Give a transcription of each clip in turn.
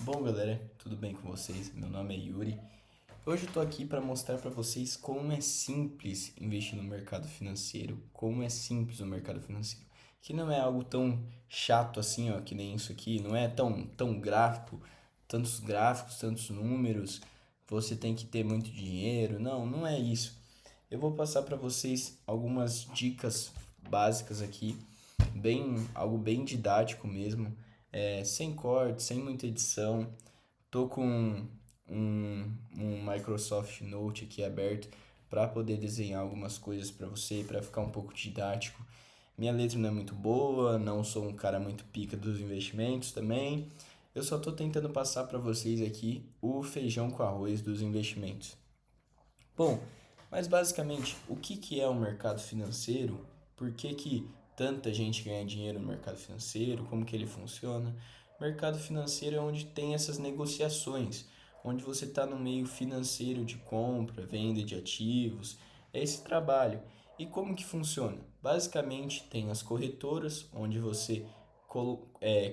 Bom, galera, tudo bem com vocês? Meu nome é Yuri. Hoje eu tô aqui para mostrar para vocês como é simples investir no mercado financeiro, como é simples o mercado financeiro, que não é algo tão chato assim, ó, que nem isso aqui, não é tão gráfico, tantos gráficos, tantos números, você tem que ter muito dinheiro. Não é isso. Eu vou passar para vocês algumas dicas básicas aqui, algo bem didático mesmo, sem corte, sem muita edição. Tô com um Microsoft Note aqui aberto para poder desenhar algumas coisas para você, para ficar um pouco didático. Minha letra não é muito boa, não sou um cara muito pica dos investimentos também. Eu só tô tentando passar para vocês aqui o feijão com arroz dos investimentos. Bom, mas basicamente, o que é o mercado financeiro? Por que tanta gente ganha dinheiro no mercado financeiro? Como que ele funciona? O mercado financeiro é onde tem essas negociações, onde você está no meio financeiro de compra, venda de ativos, é esse trabalho. E como que funciona? Basicamente, tem as corretoras, onde você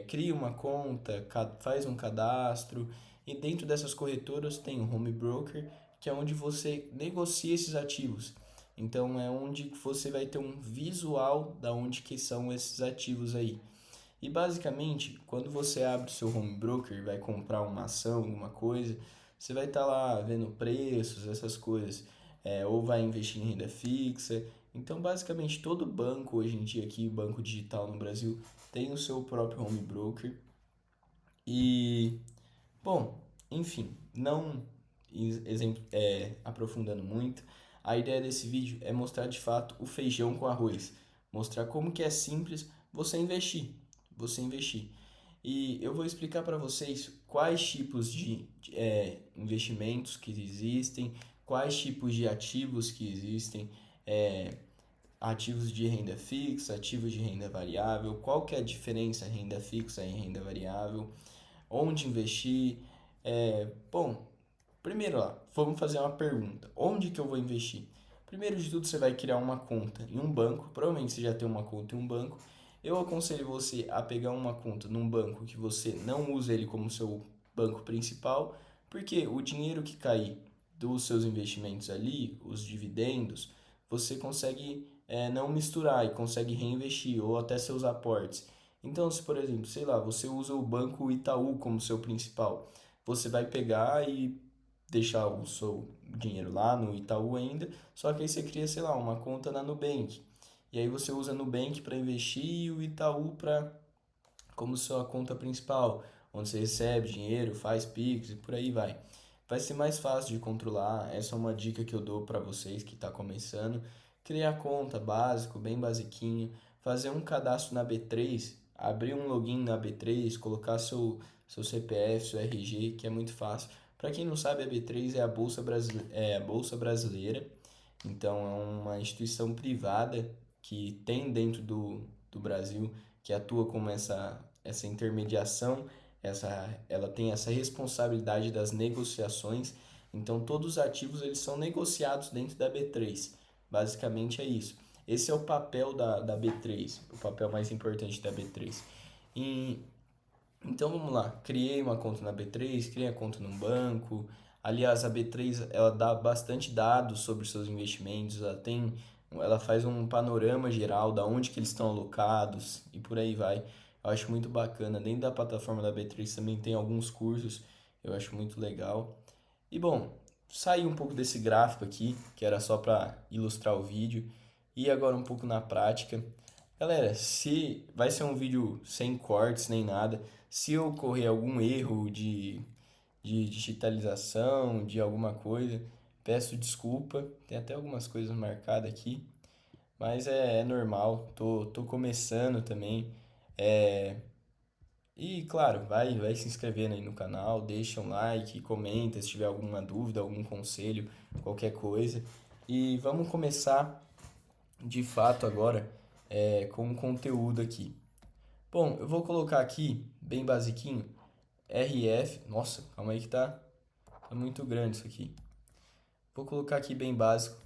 cria uma conta, faz um cadastro, e dentro dessas corretoras tem o home broker, que é onde você negocia esses ativos. Então é onde você vai ter um visual da onde que são esses ativos aí. E basicamente, quando você abre o seu home broker e vai comprar uma ação, alguma coisa, você vai estar lá vendo preços, essas coisas, ou vai investir em renda fixa. Então, basicamente, todo banco hoje em dia aqui, banco digital no Brasil, tem o seu próprio home broker. E, bom, enfim, não aprofundando muito, a ideia desse vídeo é mostrar de fato o feijão com arroz, mostrar como que é simples você investir. E eu vou explicar para vocês quais tipos de investimentos que existem, quais tipos de ativos que existem, é, ativos de renda fixa, ativos de renda variável, qual que é a diferença renda fixa e renda variável, onde investir. Bom, primeiro lá, vamos fazer uma pergunta. Onde que eu vou investir? Primeiro de tudo, você vai criar uma conta em um banco. Provavelmente você já tem uma conta em um banco. Eu aconselho você a pegar uma conta num banco que você não usa ele como seu banco principal, porque o dinheiro que cair dos seus investimentos ali, os dividendos, você consegue não misturar e consegue reinvestir ou até seus aportes. Então, se por exemplo, sei lá, você usa o banco Itaú como seu principal, você vai pegar e deixar o seu dinheiro lá no Itaú ainda, só que aí você cria, sei lá, uma conta na Nubank. E aí você usa a Nubank para investir e o Itaú para como sua conta principal, onde você recebe dinheiro, faz Pix e por aí vai. Vai ser mais fácil de controlar. Essa é uma dica que eu dou para vocês que está começando. Criar conta básico, bem basiquinho, fazer um cadastro na B3, abrir um login na B3, colocar seu CPF, seu RG, que é muito fácil. Para quem não sabe, a B3 é a Bolsa Brasileira, então é uma instituição privada que tem dentro do Brasil, que atua como essa intermediação, ela tem essa responsabilidade das negociações. Então todos os ativos eles são negociados dentro da B3. Basicamente é isso. Esse é o papel da B3, o papel mais importante da B3. E então vamos lá, criei uma conta na B3, criei a conta num banco. Aliás, a B3 ela dá bastante dados sobre os seus investimentos, ela faz um panorama geral da onde que eles estão alocados e por aí vai. Eu acho muito bacana. Dentro da plataforma da B3 também tem alguns cursos, eu acho muito legal. E bom, saí um pouco desse gráfico aqui, que era só para ilustrar o vídeo, e agora um pouco na prática. Galera, se vai ser um vídeo sem cortes nem nada, se ocorrer algum erro de digitalização, de alguma coisa, peço desculpa. Tem até algumas coisas marcadas aqui, mas é normal. Tô começando também. É, e claro, vai se inscrevendo aí no canal, deixa um like, comenta se tiver alguma dúvida, algum conselho, qualquer coisa. E vamos começar de fato agora com o conteúdo aqui. Bom, eu vou colocar aqui, bem basiquinho, RF. Nossa, calma aí que tá muito grande isso aqui. Vou colocar aqui bem básico,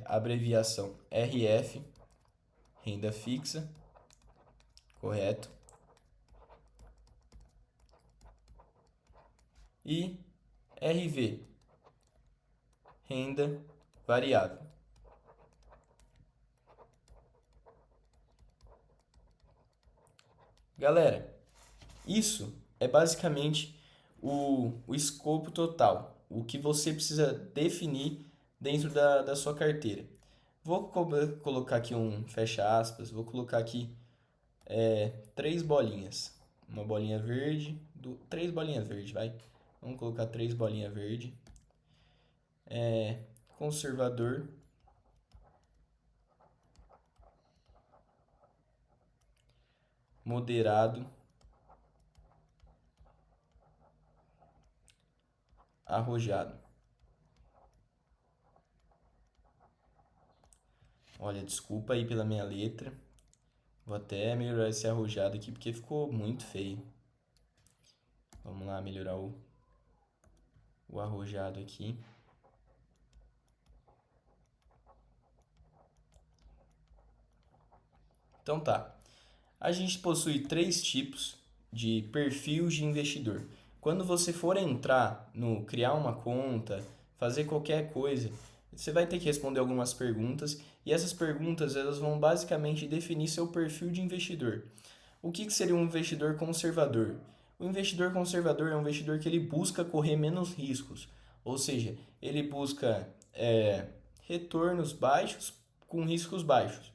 abreviação RF, renda fixa, correto. e RV, renda variável. Galera, isso é basicamente o escopo total, o que você precisa definir dentro da sua carteira. Vou colocar aqui um fecha aspas, vou colocar aqui três bolinhas. Uma bolinha verde, três bolinhas verdes, vai. Vamos colocar três bolinhas verde. Conservador, moderado, arrojado. Olha, desculpa aí pela minha letra. Vou até melhorar esse arrojado aqui porque ficou muito feio. Vamos lá melhorar o arrojado aqui. Então tá. A gente possui três tipos de perfis de investidor. Quando você for entrar no criar uma conta, fazer qualquer coisa, você vai ter que responder algumas perguntas e essas perguntas elas vão basicamente definir seu perfil de investidor. O que seria um investidor conservador? O investidor conservador é um investidor que ele busca correr menos riscos, ou seja, ele busca retornos baixos com riscos baixos.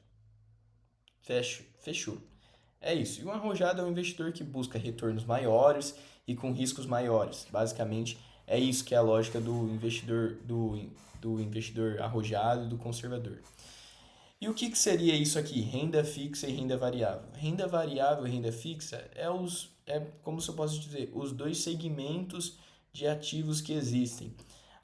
Fechou. É isso. E um arrojado é um investidor que busca retornos maiores e com riscos maiores. Basicamente, é isso que é a lógica do investidor arrojado e do conservador. E o que seria isso aqui? Renda fixa e renda variável. Renda variável e renda fixa como se eu posso dizer, os dois segmentos de ativos que existem.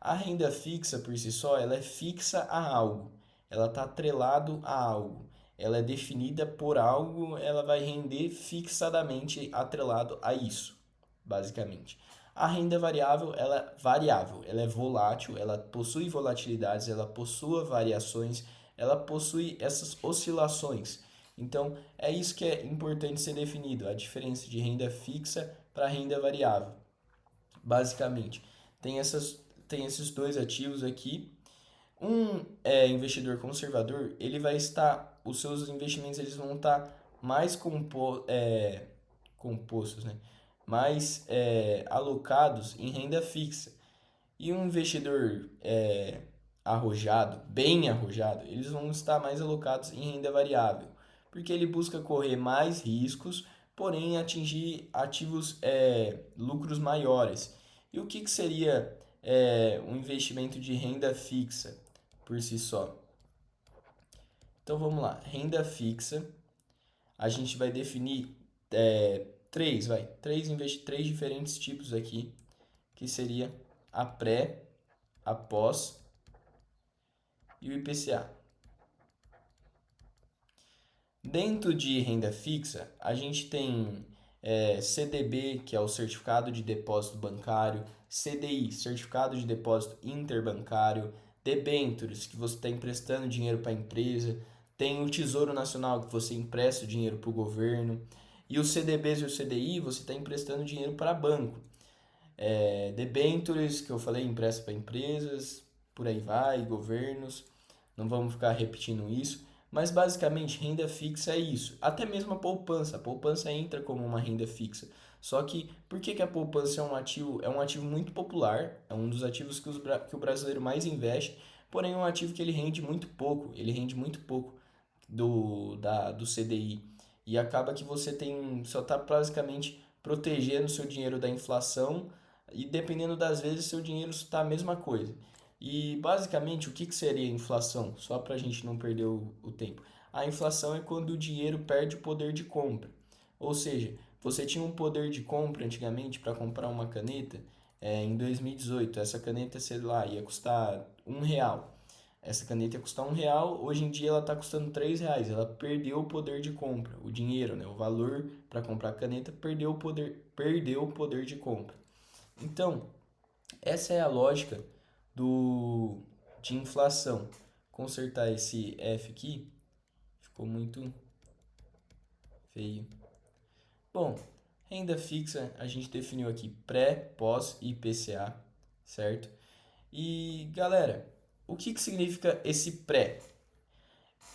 A renda fixa por si só, ela é fixa a algo. Ela está atrelado a algo. Ela é definida por algo, ela vai render fixadamente atrelado a isso, basicamente. A renda variável, ela é volátil, ela possui volatilidades, ela possui variações, ela possui essas oscilações. Então, é isso que é importante ser definido, a diferença de renda fixa para renda variável. Basicamente, tem esses dois ativos aqui. Investidor conservador, ele vai estar, os seus investimentos eles vão estar mais compostos, né? Mais alocados em renda fixa. E um investidor arrojado, bem arrojado, eles vão estar mais alocados em renda variável, porque ele busca correr mais riscos, porém atingir ativos lucros maiores. E o que seria um investimento de renda fixa por si só? Então vamos lá, renda fixa, a gente vai definir três diferentes tipos aqui, que seria a pré, a pós e o IPCA. Dentro de renda fixa, a gente tem CDB, que é o Certificado de Depósito Bancário, CDI, Certificado de Depósito Interbancário, debêntures, que você está emprestando dinheiro para a empresa, tem o Tesouro Nacional, que você empresta o dinheiro para o governo, e os CDBs e o CDI, você está emprestando dinheiro para banco. Debêntures, que eu falei, empresta para empresas, por aí vai, governos, não vamos ficar repetindo isso, mas basicamente renda fixa é isso, até mesmo a poupança entra como uma renda fixa, só que por que a poupança é um ativo muito popular, é um dos ativos que o brasileiro mais investe, porém é um ativo que ele rende muito pouco do CDI, e acaba que você só está basicamente protegendo seu dinheiro da inflação, e dependendo das vezes seu dinheiro está a mesma coisa. E basicamente o que seria inflação? Só para a gente não perder o tempo. A inflação é quando o dinheiro perde o poder de compra. Ou seja, você tinha um poder de compra antigamente para comprar uma caneta em 2018. Essa caneta, sei lá, ia custar R$ 1. Essa caneta ia custar R$ 1, hoje em dia ela está custando R$ 3. Ela perdeu o poder de compra, o dinheiro, né? O valor para comprar a caneta perdeu o poder de compra. Então, essa é a lógica de inflação. Consertar esse F aqui, ficou muito feio. Bom, Renda fixa, a gente definiu aqui pré, pós e IPCA, certo? E galera, o que significa esse pré?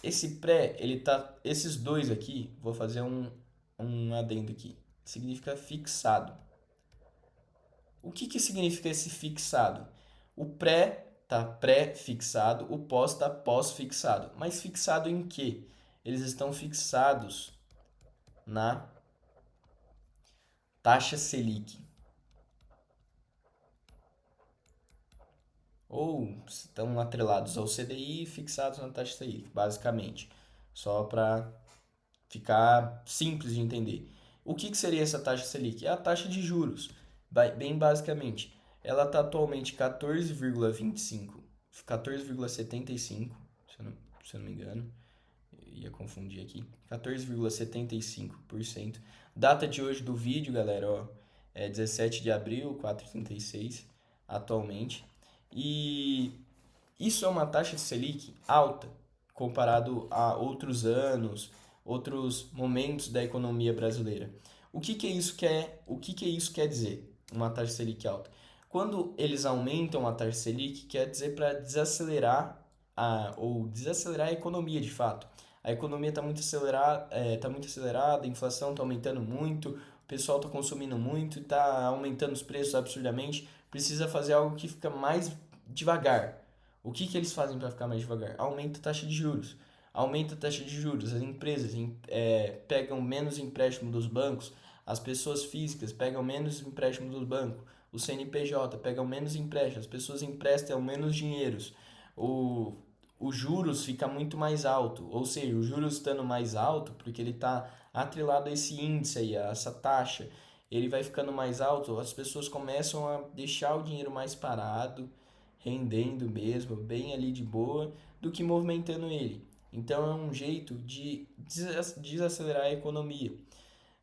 Esse pré, ele tá. Esses dois aqui, vou fazer um adendo aqui. Significa fixado. O que significa esse fixado? O pré tá pré-fixado, o pós tá pós-fixado. Mas fixado em quê? Eles estão fixados na taxa Selic. Ou estão atrelados ao CDI e fixados na taxa Selic, basicamente. Só para ficar simples de entender. O que seria essa taxa Selic? É a taxa de juros, bem basicamente. Ela está atualmente 14,25, 14,75, se eu não me engano, eu ia confundir aqui, 14,75%. Data de hoje do vídeo, galera, ó, é 17 de abril, 4,36 atualmente. E isso é uma taxa de Selic alta comparado a outros anos, outros momentos da economia brasileira. O que isso quer dizer? Uma taxa Selic alta. Quando eles aumentam a taxa Selic, quer dizer para desacelerar ou desacelerar a economia de fato. A economia está muito acelerada, a inflação está aumentando muito, o pessoal está consumindo muito, está aumentando os preços absurdamente. Precisa fazer algo que fica mais devagar. O que eles fazem para ficar mais devagar? Aumenta a taxa de juros. Aumenta a taxa de juros, as empresas pegam menos empréstimo dos bancos, as pessoas físicas pegam menos empréstimo do banco, o CNPJ pegam menos empréstimo, as pessoas emprestam menos dinheiros, o, o juros fica muito mais alto, ou seja, o juros estando mais alto, porque ele está atrelado a esse índice aí, a essa taxa, ele vai ficando mais alto, as pessoas começam a deixar o dinheiro mais parado, rendendo mesmo, bem ali de boa, do que movimentando ele. Então é um jeito de desacelerar a economia.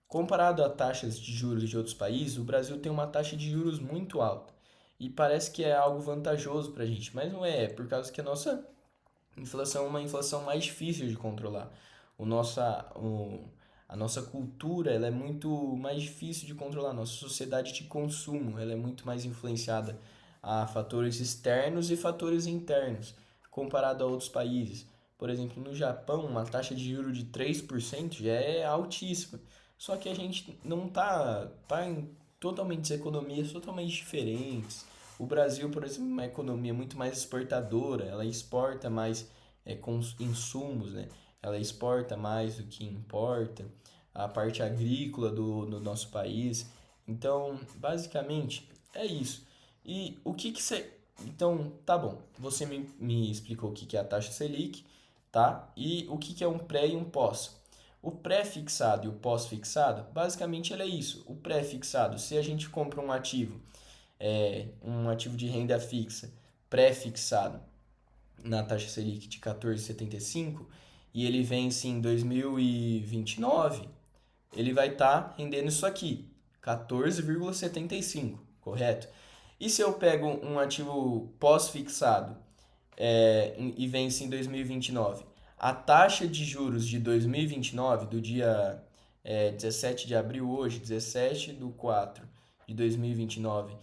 Comparado a taxas de juros de outros países, o Brasil tem uma taxa de juros muito alta. E parece que é algo vantajoso para a gente, mas não é, por causa que a nossa inflação é uma inflação mais difícil de controlar. A nossa cultura ela é muito mais difícil de controlar. Nossa sociedade de consumo ela é muito mais influenciada a fatores externos e fatores internos, comparado a outros países. Por exemplo, no Japão, uma taxa de juros de 3% já é altíssima. Só que a gente não tá em totalmente economias totalmente diferentes. O Brasil, por exemplo, é uma economia muito mais exportadora, ela exporta mais com insumos, né? Ela exporta mais do que importa, a parte agrícola do nosso país. Então, basicamente, é isso. E o que você. Então, tá bom, você me explicou o que é a taxa Selic, tá? E o que é um pré e um pós. O pré-fixado e o pós-fixado, basicamente ele é isso. O pré-fixado, se a gente compra um ativo de renda fixa pré-fixado na taxa Selic de 14,75 e ele vence em 2029, ele vai estar rendendo isso aqui, 14,75, correto? E se eu pego um ativo pós-fixado e vence em 2029, a taxa de juros de 2029, do dia 17 de abril hoje, 17 de 4 de 2029,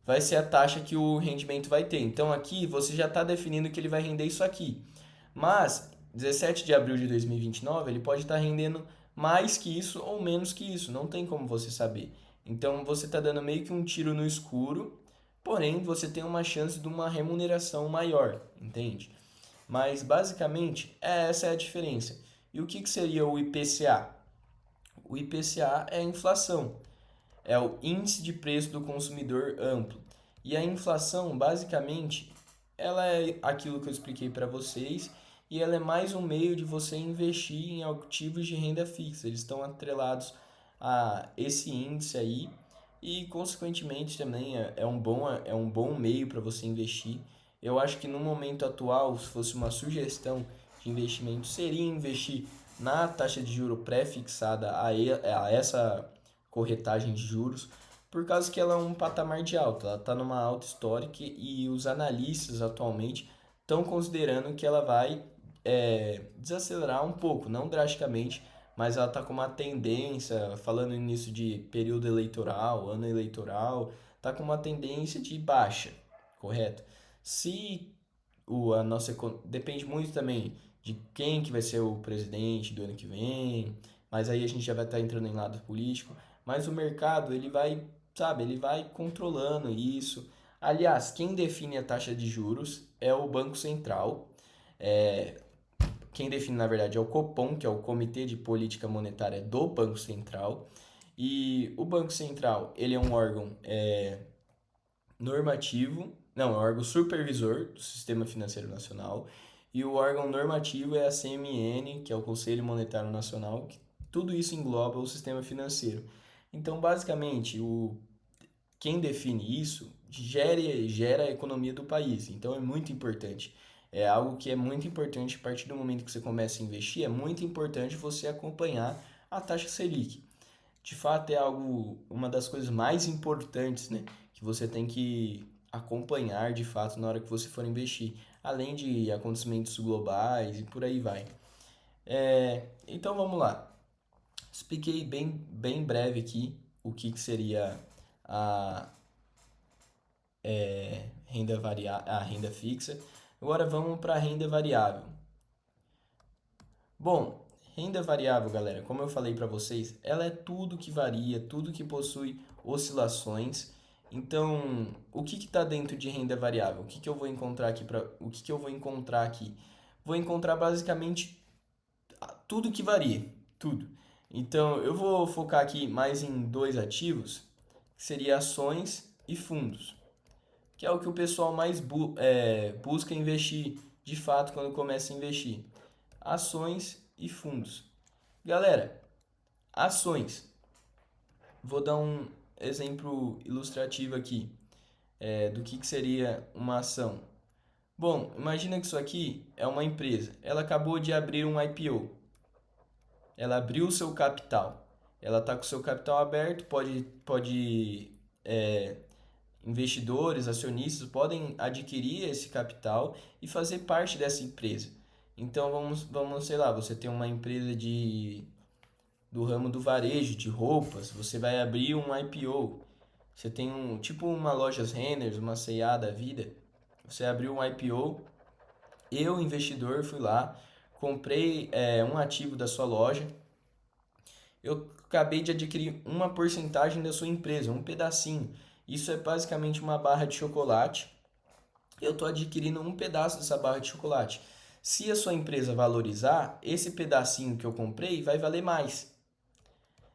vai ser a taxa que o rendimento vai ter. Então aqui você já está definindo que ele vai render isso aqui. Mas 17 de abril de 2029 ele pode estar rendendo mais que isso ou menos que isso. Não tem como você saber. Então você está dando meio que um tiro no escuro, porém você tem uma chance de uma remuneração maior, entende? Mas basicamente essa é a diferença. E o que seria o IPCA? O IPCA é a inflação, é o índice de preço do consumidor amplo. E a inflação, basicamente, ela é aquilo que eu expliquei para vocês e ela é mais um meio de você investir em ativos de renda fixa. Eles estão atrelados a esse índice aí e, consequentemente, também é um bom meio para você investir. Eu acho que no momento atual, se fosse uma sugestão de investimento, seria investir na taxa de juro pré-fixada a essa corretagem de juros, por causa que ela é um patamar de alta, ela está numa alta histórica e os analistas atualmente estão considerando que ela vai desacelerar um pouco, não drasticamente, mas ela está com uma tendência, falando nisso de período eleitoral, ano eleitoral, está com uma tendência de baixa, correto? Se a nossa depende muito também de quem que vai ser o presidente do ano que vem, mas aí a gente já vai estar entrando em lado político, mas o mercado ele vai, sabe, ele vai controlando isso. Aliás, quem define a taxa de juros é o Banco Central. É, quem define, na verdade, é o Copom, que é o Comitê de Política Monetária do Banco Central. E o Banco Central, ele é um órgão normativo, não, é um órgão supervisor do Sistema Financeiro Nacional. E o órgão normativo é a CMN, que é o Conselho Monetário Nacional, que tudo isso engloba o sistema financeiro. Então, basicamente, quem define isso gera a economia do país. Então, é muito importante. É algo que é muito importante a partir do momento que você começa a investir, é muito importante você acompanhar a taxa Selic. De fato, é algo, uma das coisas mais importantes, né, que você tem que acompanhar de fato na hora que você for investir, além de acontecimentos globais e por aí vai. Então vamos lá. Expliquei bem breve aqui o que seria a a renda fixa. Agora vamos para a renda variável. Bom, renda variável, galera, como eu falei para vocês, ela é tudo que varia, tudo que possui oscilações. Então, o que está dentro de renda variável? O que eu vou encontrar aqui o que eu vou encontrar aqui? Vou encontrar basicamente tudo que varia, tudo. Então, eu vou focar aqui mais em dois ativos, que seria ações e fundos, que é o que o pessoal mais busca investir de fato quando começa a investir. Ações e fundos. Galera, ações. Vou dar um exemplo ilustrativo aqui do que seria uma ação. Bom, imagina que isso aqui é uma empresa. Ela acabou de abrir um IPO. Ela abriu o seu capital. Ela está com o seu capital aberto, pode investidores, acionistas podem adquirir esse capital e fazer parte dessa empresa. Então sei lá, você tem uma empresa do ramo do varejo, de roupas, você vai abrir um IPO. Você tem tipo uma Lojas Renner, uma C&A da vida. Você abriu um IPO, eu, investidor, fui lá, comprei um ativo da sua loja, eu acabei de adquirir uma porcentagem da sua empresa, um pedacinho. Isso é basicamente uma barra de chocolate. Eu estou adquirindo um pedaço dessa barra de chocolate. Se a sua empresa valorizar, esse pedacinho que eu comprei vai valer mais.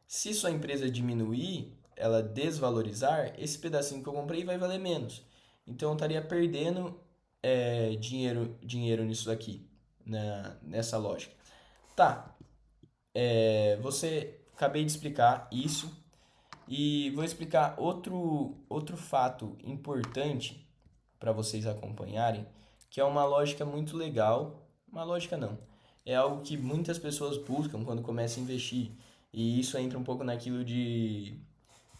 Se sua empresa diminuir, ela desvalorizar, esse pedacinho que eu comprei vai valer menos. Então eu estaria perdendo dinheiro nisso daqui, nessa lógica. Tá, você acabei de explicar isso e vou explicar outro fato importante para vocês acompanharem, que é uma lógica muito legal. Uma lógica não, é algo que muitas pessoas buscam quando começam a investir. E isso entra um pouco naquilo de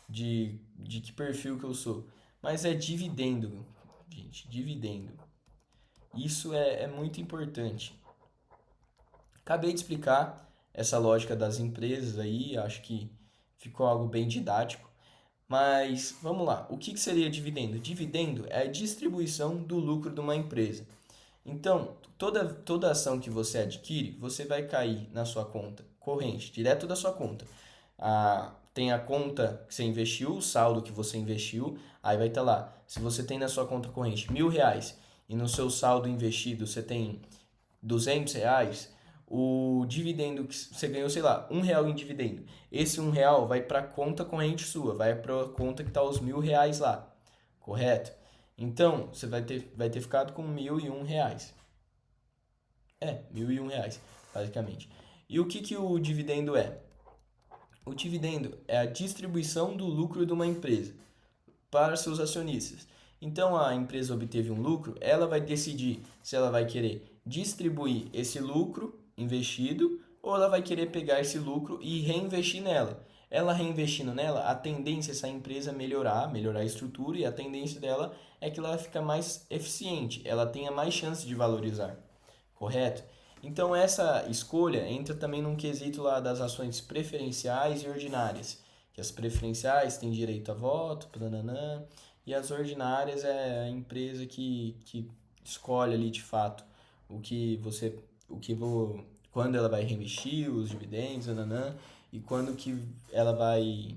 que perfil que eu sou. Mas é dividendo, gente, dividendo. Isso é muito importante. Acabei de explicar essa lógica das empresas aí, acho que ficou algo bem didático. Mas vamos lá, o que seria dividendo? Dividendo é a distribuição do lucro de uma empresa. Então, toda ação que você adquire, você vai cair na sua conta corrente, direto da sua conta. Tem a conta que você investiu, o saldo que você investiu, aí vai estar lá. Se você tem na sua conta corrente R$ 1.000 e no seu saldo investido você tem R$ 200, o dividendo que você ganhou, sei lá, R$ 1 em dividendo. Esse R$ 1 vai para a conta corrente sua, vai para a conta que está os R$ 1.000 lá, correto? Então, você vai ter ficado com R$ 1.001. R$ 1.001, basicamente. E o que o dividendo é? O dividendo é a distribuição do lucro de uma empresa para seus acionistas. Então, a empresa obteve um lucro, ela vai decidir se ela vai querer distribuir esse lucro investido ou ela vai querer pegar esse lucro e reinvestir nela. Ela reinvestindo nela, a tendência é essa empresa melhorar a estrutura e a tendência dela é que ela fica mais eficiente, ela tenha mais chance de valorizar, correto? Então essa escolha entra também num quesito lá das ações preferenciais e ordinárias, que as preferenciais têm direito a voto, plananã, e as ordinárias é a empresa que escolhe ali de fato o que você, o que vou, quando ela vai reinvestir os dividendos, nananã, e quando que ela vai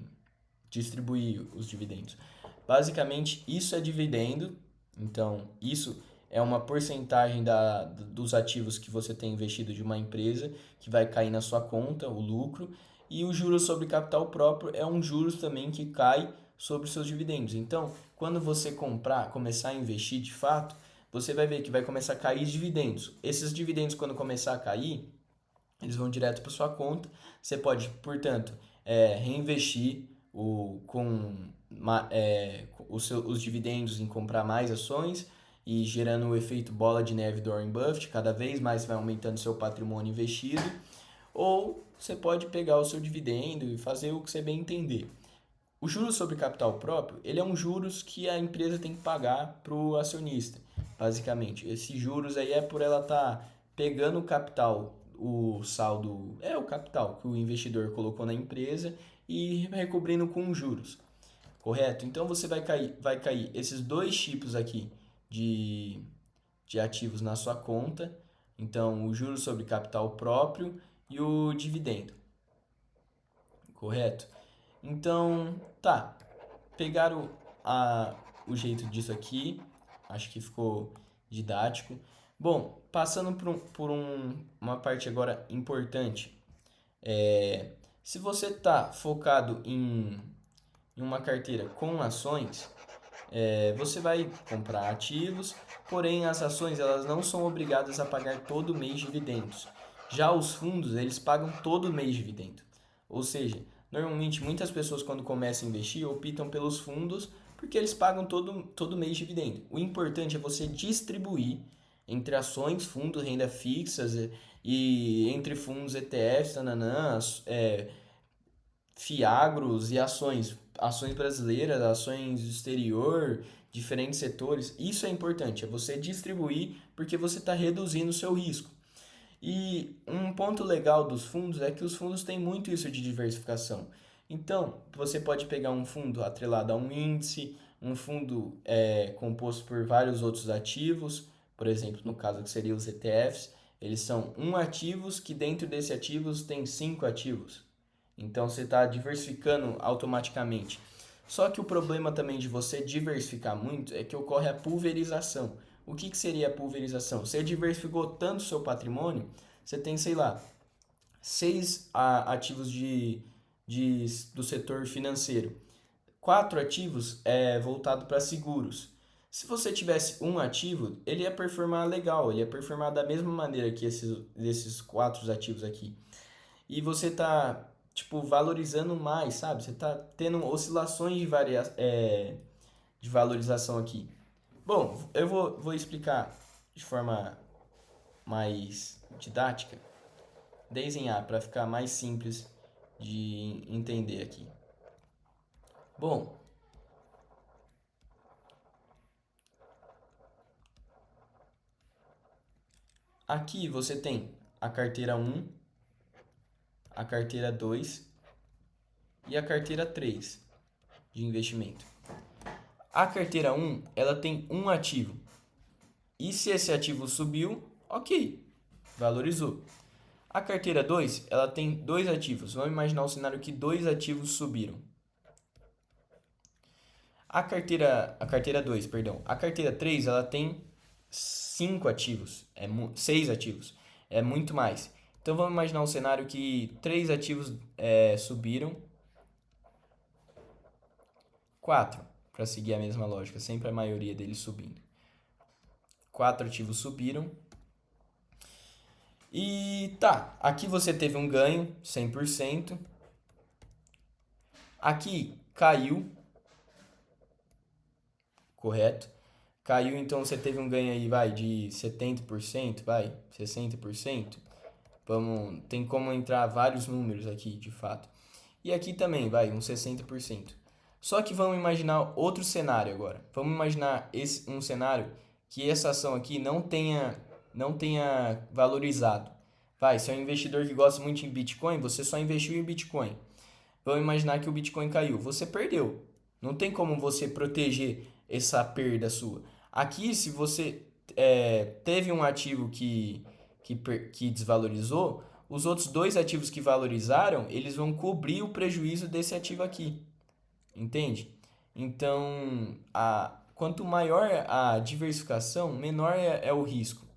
distribuir os dividendos. Basicamente, isso é dividendo, então isso é uma porcentagem dos ativos que você tem investido de uma empresa que vai cair na sua conta, o lucro, e o juros sobre capital próprio é um juros também que cai sobre os seus dividendos. Então, quando você começar a investir de fato, você vai ver que vai começar a cair dividendos. Esses dividendos, quando começar a cair, eles vão direto para sua conta. Você pode, portanto, reinvestir os dividendos em comprar mais ações e gerando o efeito bola de neve do Warren Buffett, cada vez mais vai aumentando seu patrimônio investido, ou você pode pegar o seu dividendo e fazer o que você bem entender. O juros sobre capital próprio, ele é um juros que a empresa tem que pagar para o acionista, basicamente. Esse juros aí é por ela estar pegando o capital, o saldo, o capital que o investidor colocou na empresa e recobrindo com juros, correto? Então você vai cair esses dois tipos aqui de, de ativos na sua conta, então o juros sobre capital próprio e o dividendo, correto? Então, tá, pegaram o jeito disso aqui, acho que ficou didático. Bom, passando uma parte agora importante, se você está focado em uma carteira com ações, você vai comprar ativos, porém as ações elas não são obrigadas a pagar todo mês dividendos. Já os fundos, eles pagam todo mês dividendo. Ou seja, normalmente muitas pessoas quando começam a investir optam pelos fundos porque eles pagam todo mês dividendo. O importante é você distribuir entre ações, fundos, renda fixas e entre fundos ETFs, tananãs, fiagros e ações brasileiras, ações do exterior, diferentes setores. Isso é importante, é você distribuir porque você está reduzindo o seu risco. E um ponto legal dos fundos é que os fundos têm muito isso de diversificação. Então, você pode pegar um fundo atrelado a um índice, um fundo composto por vários outros ativos, por exemplo, no caso que seriam os ETFs, eles são ativos que dentro desse ativos tem 5 ativos. Então você está diversificando automaticamente. Só que o problema também de você diversificar muito é que ocorre a pulverização. O que seria a pulverização? Você diversificou tanto o seu patrimônio, você tem, sei lá, 6 ativos do setor financeiro. 4 ativos voltado para seguros. Se você tivesse um ativo, ele ia performar legal, ele ia performar da mesma maneira que esses 4 ativos aqui. E você está tipo, valorizando mais, sabe? Você está tendo oscilações de valorização aqui. Bom, eu vou explicar de forma mais didática, desenhar para ficar mais simples de entender aqui. Bom, aqui você tem a carteira 1, a carteira 2 e a carteira 3 de investimento. A carteira 1, ela tem um ativo. E se esse ativo subiu, ok, valorizou. A carteira 2, ela tem 2 ativos. Vamos imaginar o cenário que 2 ativos subiram. A carteira 2, perdão. A carteira 3, ela tem 5 ativos, 6 ativos. É muito mais. Então vamos imaginar um cenário que 3 ativos subiram. 4, para seguir a mesma lógica, sempre a maioria deles subindo. 4 ativos subiram. E tá, aqui você teve um ganho, 100%. Aqui caiu, correto? Caiu, então você teve um ganho aí, vai, de 70%, vai, 60%. Tem como entrar vários números aqui, de fato. E aqui também, vai, uns 60%. Só que vamos imaginar outro cenário agora. Vamos imaginar um cenário que essa ação aqui não tenha valorizado. Vai, se é um investidor que gosta muito em Bitcoin, você só investiu em Bitcoin. Vamos imaginar que o Bitcoin caiu. Você perdeu. Não tem como você proteger essa perda sua. Aqui, se você teve um ativo que desvalorizou, os outros dois ativos que valorizaram, eles vão cobrir o prejuízo desse ativo aqui. Entende? Então, quanto maior a diversificação, menor é o risco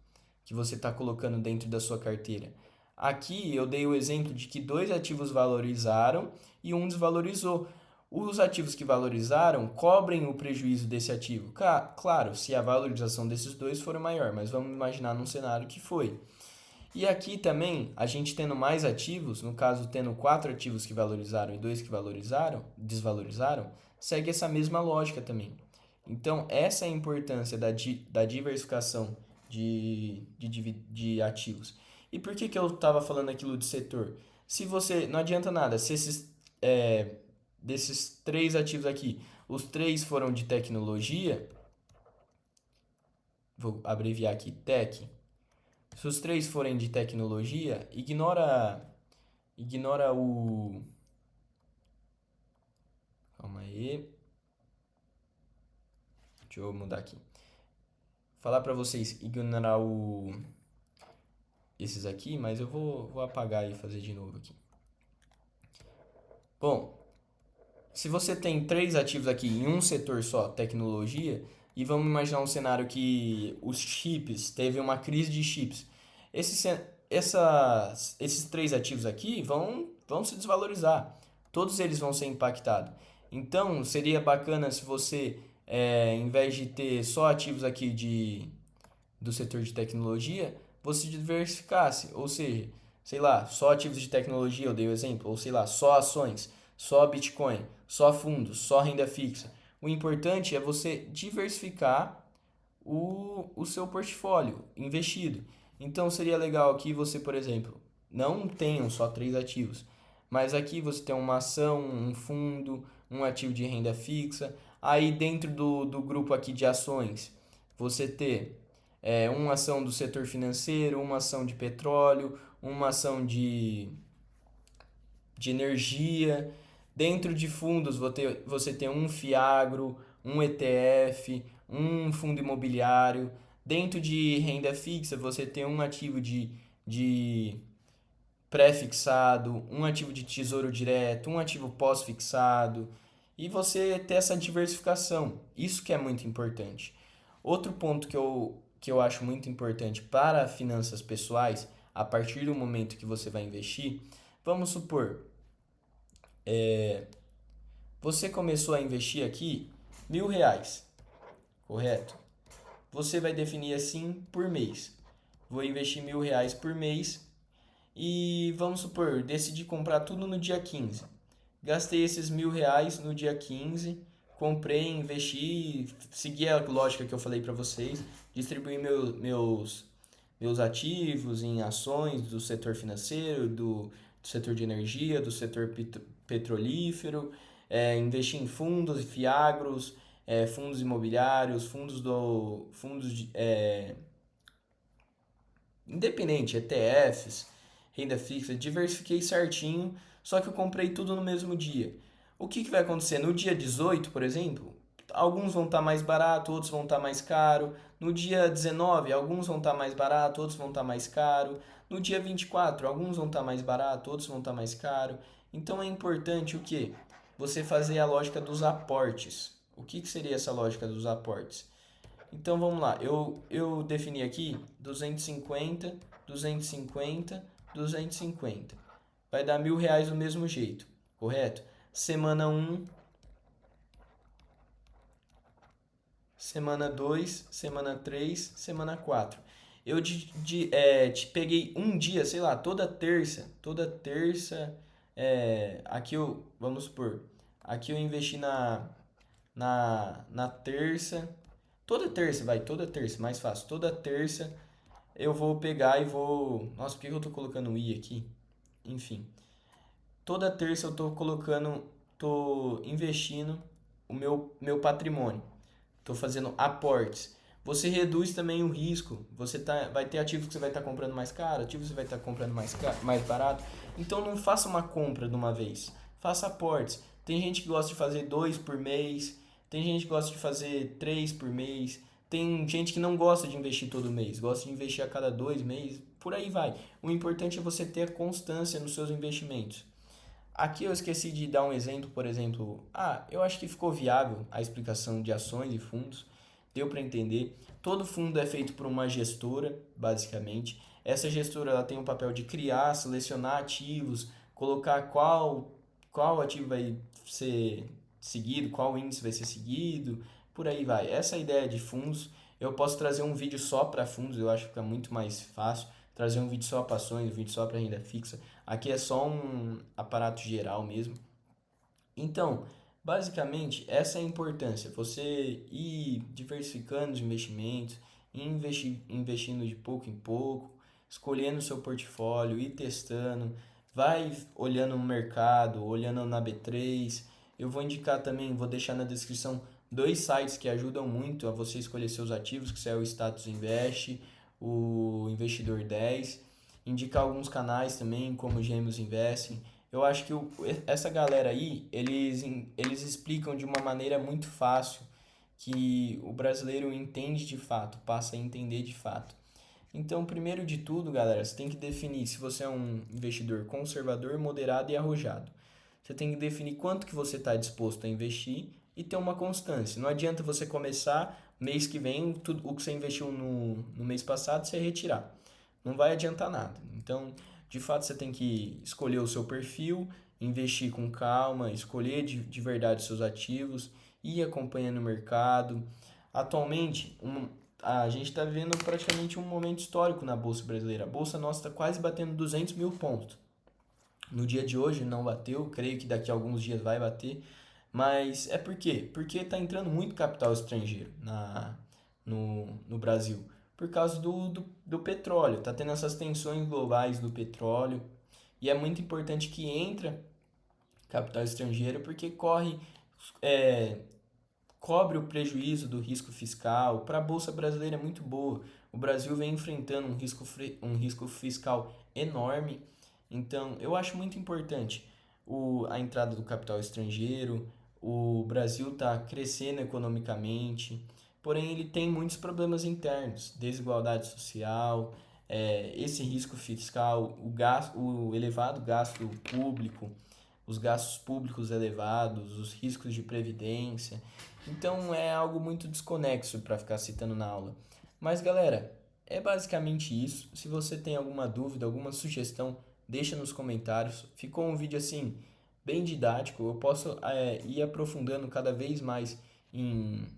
que você está colocando dentro da sua carteira. Aqui eu dei o exemplo de que dois ativos valorizaram e um desvalorizou. Os ativos que valorizaram cobrem o prejuízo desse ativo. Claro, se a valorização desses dois for maior, mas vamos imaginar num cenário que foi. E aqui também, a gente tendo mais ativos, no caso tendo quatro ativos que valorizaram e dois que desvalorizaram, segue essa mesma lógica também. Então, essa é a importância da diversificação de ativos. E por que eu estava falando aquilo de setor? Se você, não adianta nada, se desses três ativos aqui, os três foram de tecnologia, vou abreviar aqui, tech. Se os três forem de tecnologia, ignora o. Calma aí. Deixa eu mudar aqui. Falar para vocês ignorar esses aqui, mas eu vou apagar e fazer de novo aqui. Bom, se você tem três ativos aqui em um setor só, tecnologia, e vamos imaginar um cenário que os chips, teve uma crise de chips. Esses três ativos aqui vão se desvalorizar. Todos eles vão ser impactados. Então, seria bacana se você, em vez de ter só ativos aqui do setor de tecnologia, você diversificasse. Ou seja, sei lá, só ativos de tecnologia, eu dei o exemplo, ou sei lá, só ações, só Bitcoin, só fundos, só renda fixa. O importante é você diversificar o seu portfólio investido. Então seria legal que você, por exemplo, não tenham só três ativos, mas aqui você tem uma ação, um fundo, um ativo de renda fixa. Aí dentro do grupo aqui de ações, você ter uma ação do setor financeiro, uma ação de petróleo, uma ação de energia. Dentro de fundos você tem um Fiagro, um ETF, um fundo imobiliário. Dentro de renda fixa você tem um ativo de pré-fixado, um ativo de tesouro direto, um ativo pós-fixado. E você ter essa diversificação. Isso que é muito importante. Outro ponto que eu acho muito importante para finanças pessoais, a partir do momento que você vai investir, vamos supor, você começou a investir aqui R$ 1.000, correto? Você vai definir assim por mês. Vou investir R$ 1.000 por mês e vamos supor, decidi comprar tudo no dia 15. Gastei esses R$ 1.000 no dia 15, comprei, investi, segui a lógica que eu falei para vocês, distribuí meus ativos em ações do setor financeiro, do setor de energia, do setor petrolífero, investi em fundos e fiagros, fundos imobiliários, fundos independente, ETFs, renda fixa, diversifiquei certinho, só que eu comprei tudo no mesmo dia. O que vai acontecer? No dia 18, por exemplo, alguns vão estar mais barato, outros vão estar mais caro. No dia 19, alguns vão estar mais barato, outros vão estar mais caro. No dia 24, alguns vão estar mais barato, outros vão estar mais caro. Então é importante o quê? Você fazer a lógica dos aportes. O que seria essa lógica dos aportes? Então vamos lá, eu defini aqui 250, 250, 250. Vai dar R$ 1.000 do mesmo jeito, correto? Semana 1, semana 2, semana 3, semana 4. Eu te peguei um dia, sei lá, toda terça, aqui vamos supor, aqui eu investi na terça. Toda terça, mais fácil. Toda terça eu vou pegar e vou. Nossa, por que eu tô colocando um i aqui? Enfim. Toda terça eu tô investindo o meu patrimônio. Tô fazendo aportes. Você reduz também o risco. Vai ter ativos que você vai estar comprando mais caro, ativos que você vai estar comprando mais barato. Então não faça uma compra de uma vez. Faça aportes. Tem gente que gosta de fazer 2 por mês, tem gente que gosta de fazer 3 por mês, tem gente que não gosta de investir todo mês, gosta de investir a cada 2 meses, por aí vai. O importante é você ter constância nos seus investimentos. Aqui eu esqueci de dar um exemplo, por exemplo, eu acho que ficou viável a explicação de ações e fundos, deu para entender. Todo fundo é feito por uma gestora, basicamente. Essa gestora ela tem o papel de criar, selecionar ativos, colocar qual ativo vai ser seguido, qual índice vai ser seguido, por aí vai. Essa é a ideia de fundos. Eu posso trazer um vídeo só para fundos, eu acho que fica muito mais fácil. Trazer um vídeo só para ações, um vídeo só para renda fixa. Aqui é só um aparato geral mesmo. Então, basicamente, essa é a importância. Você ir diversificando os investimentos, investindo de pouco em pouco, escolhendo o seu portfólio, ir testando, vai olhando no mercado, olhando na B3. Eu vou indicar também, vou deixar na descrição dois sites que ajudam muito a você escolher seus ativos, que é o Status Invest, o Investidor 10. Indicar alguns canais também, como o Gêmeos Investing. Eu acho que essa galera aí, eles explicam de uma maneira muito fácil que o brasileiro entende de fato, passa a entender de fato. Então, primeiro de tudo, galera, você tem que definir se você é um investidor conservador, moderado e arrojado. Você tem que definir quanto que você está disposto a investir e ter uma constância. Não adianta você começar, mês que vem, tudo o que você investiu no mês passado, você retirar. Não vai adiantar nada. Então, de fato, você tem que escolher o seu perfil, investir com calma, escolher de verdade os seus ativos, ir acompanhando o mercado. Atualmente, a gente está vivendo praticamente um momento histórico na Bolsa Brasileira. A Bolsa nossa está quase batendo 200 mil pontos. No dia de hoje não bateu, creio que daqui a alguns dias vai bater. Mas é por quê? Porque está entrando muito capital estrangeiro no Brasil. Por causa do petróleo. Está tendo essas tensões globais do petróleo. E é muito importante que entra capital estrangeiro porque é, cobre o prejuízo do risco fiscal. Para a Bolsa Brasileira é muito boa. O Brasil vem enfrentando um risco fiscal enorme. Então, eu acho muito importante a entrada do capital estrangeiro. O Brasil está crescendo economicamente, porém ele tem muitos problemas internos, desigualdade social, esse risco fiscal, o elevado gasto público, os gastos públicos elevados, os riscos de previdência. Então é algo muito desconexo para ficar citando na aula. Mas galera, é basicamente isso. Se você tem alguma dúvida, alguma sugestão, deixa nos comentários. Ficou um vídeo assim bem didático. Eu posso ir aprofundando cada vez mais em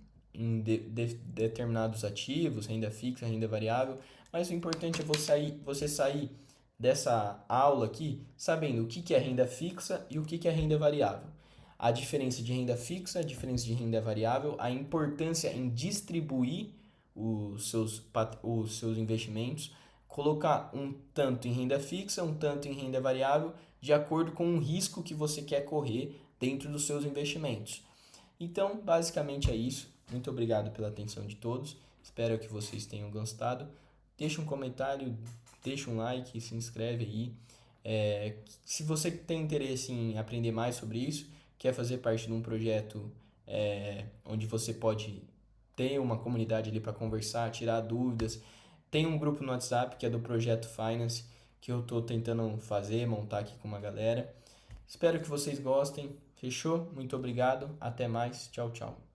determinados ativos, renda fixa, renda variável. Mas o importante é você sair dessa aula aqui sabendo o que é renda fixa e o que é renda variável. A diferença de renda fixa, a diferença de renda variável, a importância em distribuir os seus investimentos, colocar um tanto em renda fixa, um tanto em renda variável, de acordo com o risco que você quer correr dentro dos seus investimentos. Então, basicamente é isso. Muito obrigado pela atenção de todos. Espero que vocês tenham gostado. Deixa um comentário, deixa um like, se inscreve aí. Se você tem interesse em aprender mais sobre isso, quer fazer parte de um projeto onde você pode ter uma comunidade ali para conversar, tirar dúvidas. Tem um grupo no WhatsApp que é do Projeto Finance, que eu estou tentando montar aqui com uma galera. Espero que vocês gostem. Fechou? Muito obrigado. Até mais. Tchau, tchau.